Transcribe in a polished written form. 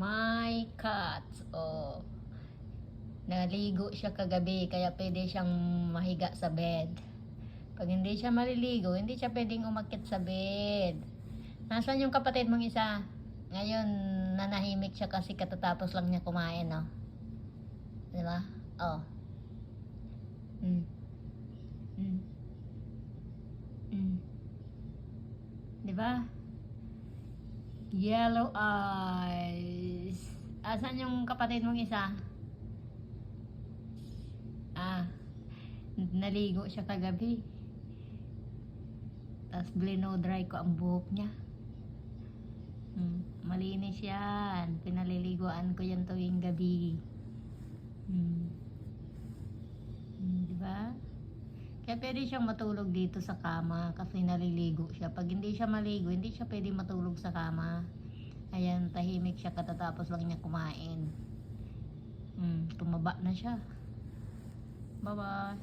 my cat. Oh, naligo siya kagabi, kaya pwede siyang mahiga sa bed. Pag hindi siya maliligo, hindi siya pwedeng umakyat sa bed. Nasaan yung kapatid mong isa? Ngayon, nanahimik siya kasi katatapos lang niya kumain, no? Diba? Oh. Mm. Mm. Mm. Diba? Yellow eyes. Asan yung kapatid mong isa? Naligo siya kagabi. Tapos dry ko ang buhok niya. Malinis yan. Pinaliliguan ko yan tuwing gabi. Diba? Kaya pwede siyang matulog dito sa kama kasi naliligo siya. Pag hindi siya maligo, hindi siya pwede matulog sa kama. Ayan, tahimik siya katatapos lang niya kumain. Tumaba na siya. Bye-bye.